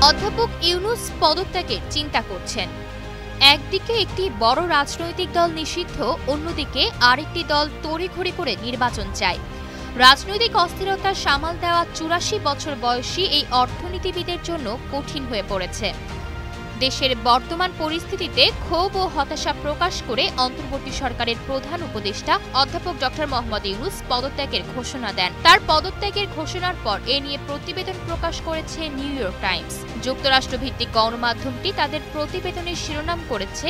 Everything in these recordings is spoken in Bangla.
অধ্যাপক ইউনূস পদত্যাগের চিন্তা করছেন। একদিকে একটি বড় রাজনৈতিক দল নিষিদ্ধ, অন্যদিকে আরেকটি দল তড়িঘড়ি করে নির্বাচন চায়। রাজনৈতিক অস্থিরতা সামাল দেওয়া ৮৪ বছর বয়সী এই অর্থনীতিবিদের জন্য কঠিন হয়ে পড়েছে। দেশের বর্তমান পরিস্থিতিতে ক্ষোভ ও হতাশা প্রকাশ করে অন্তর্বর্তী সরকারের প্রধান উপদেষ্টা অধ্যাপক ডক্টর মোহাম্মদ ইউনূস পদত্যাগের ঘোষণা দেন। তার পদত্যাগের ঘোষণার পর এ নিয়ে প্রতিবেদন প্রকাশ করেছে নিউ ইয়র্ক টাইমস। যুক্তরাষ্ট্রভিত্তিক গণমাধ্যমটি তাদের প্রতিবেদনের শিরোনাম করেছে,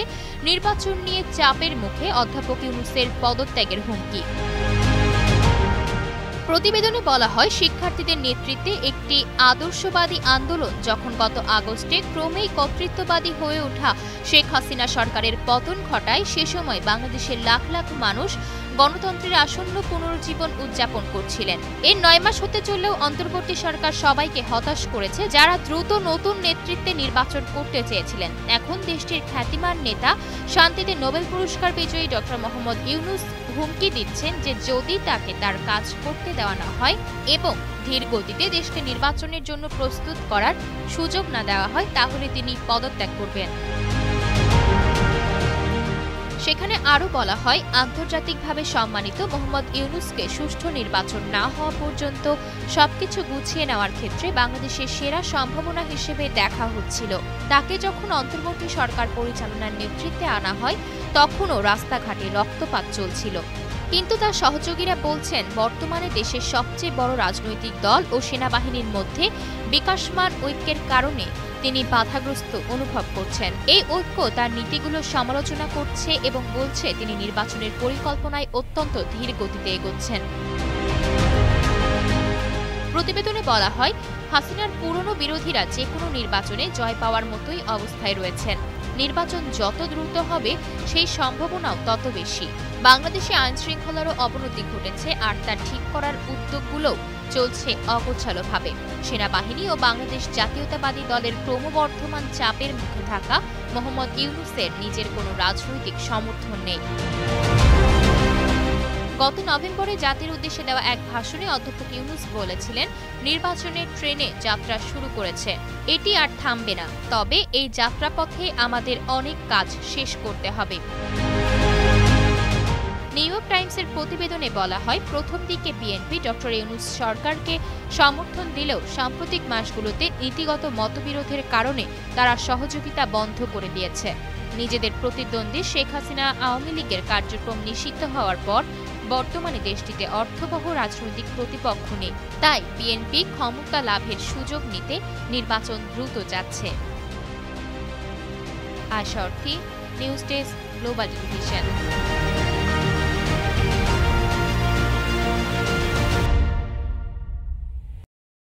নির্বাচন নিয়ে চাপের মুখে অধ্যাপক ইউনূসের পদত্যাগের হুমকি। প্রতিবেদনে বলা হয়, শিক্ষার্থীদের নেতৃত্বে একটি আদর্শবাদী আন্দোলন যখন গত আগস্টে ক্রমেই কর্তৃত্ববাদী হয়ে ওঠা শেখ হাসিনা সরকারের পতন ঘটায়, সে সময় বাংলাদেশের লাখ লাখ মানুষ গণতন্ত্রের আসন্ন পুনরুজ্জীবন উদযাপন করছিলেন। এর ৯ মাস হতে চললেও অন্তর্বর্তী সরকার সবাইকে হতাশ করেছে, যারা দ্রুত নতুন নেতৃত্বে নির্বাচন করতে চেয়েছিলেন। এখন দেশটির খ্যাতিমান নেতা, শান্তিতে নোবেল পুরস্কার বিজয়ী ডক্টর মোহাম্মদ ইউনূস হুমকি দিচ্ছেন যে যদি তাকে তার কাজ করতে দেওয়া না হয় এবং ধীর গতিতে দেশকে নির্বাচনের জন্য প্রস্তুত করার সুযোগ না দেওয়া হয়, তাহলে তিনি পদত্যাগ করবেন। সেখানে আরও বলা হয়, আন্তর্জাতিকভাবে সম্মানিত মোহাম্মদ ইউনূসকে সুষ্ঠু নির্বাচন না হওয়া পর্যন্ত সবকিছু গুছিয়ে নেওয়ার ক্ষেত্রে বাংলাদেশের সেরা সম্ভাবনা হিসেবে দেখা হচ্ছিল। তাকে যখন অন্তর্বর্তী সরকার পরিচালনার নেতৃত্বে আনা হয়, তখনও রাস্তাঘাটে রক্তপাত চলছিল। কিন্তু তার সহযোগীরা বলছেন, বর্তমানে দেশের সবচেয়ে বড় রাজনৈতিক দল ও সেনাবাহিনীর মধ্যে বিকাশমান ঐক্যের কারণে তিনি বাধাগ্রস্ত অনুভব করছেন। এই ঐক্য তার নীতিগুলো সমালোচনা করছে এবং বলছে তিনি নির্বাচনের পরিকল্পনায় অত্যন্ত ধীর গতিতে এগোচ্ছেন। প্রতিবেদনে বলা হয়, হাসিনার পুরনো বিরোধীরা যে কোনো নির্বাচনে জয় পাওয়ার মতোই অবস্থায় রয়েছেন। নির্বাচন যত দ্রুত হবে সেই সম্ভাবনাও তত বেশি। বাংলাদেশে আইনশৃঙ্খলারও অবনতি ঘটেছে, আর তার ঠিক করার উদ্যোগগুলোও চলছে অগোছালোভাবে। সেনাবাহিনী ও বাংলাদেশ জাতীয়তাবাদী দলের ক্রমবর্ধমান চাপের মুখে থাকা মোহাম্মদ ইউনূসের নিজের কোনো রাজনৈতিক সমর্থন নেই। গত নভেম্বরে জাতির উদ্দেশ্যে দেওয়া এক ভাষণে অধ্যাপক ইউনূস বলেছিলেন, নির্বাচনের ট্রেনে যাত্রা শুরু করেছে, এটি আর থামবে না। তবে এই যাত্রাপথে আমাদের অনেক কাজ শেষ করতে হবে। নিউ ইয়র্ক টাইমসের প্রতিবেদনে বলা হয়, প্রথম দিকে বিএনপি ডক্টর ইউনূস সরকারকে সমর্থন দিলেও সাম্প্রতিক মাসগুলোতে নীতিগত মতবিরোধের কারণে তারা সহযোগিতা বন্ধ করে দিয়েছে। নিজেদের প্রতিদ্বন্দ্বী শেখ হাসিনা আওয়ামী লীগের কার্যক্রম নিষিদ্ধ হওয়ার পর বর্তমানে দেশটিতে অর্থবহ রাজনৈতিক প্রতিপক্ষ নেই। তাই বিএনপি ক্ষমতা লাভের সুযোগ নিতে নির্বাচন দ্রুত যাচ্ছে। আশা অর্থী, নিউজ ডেস্ক, গ্লোবাল টেলিভিশন।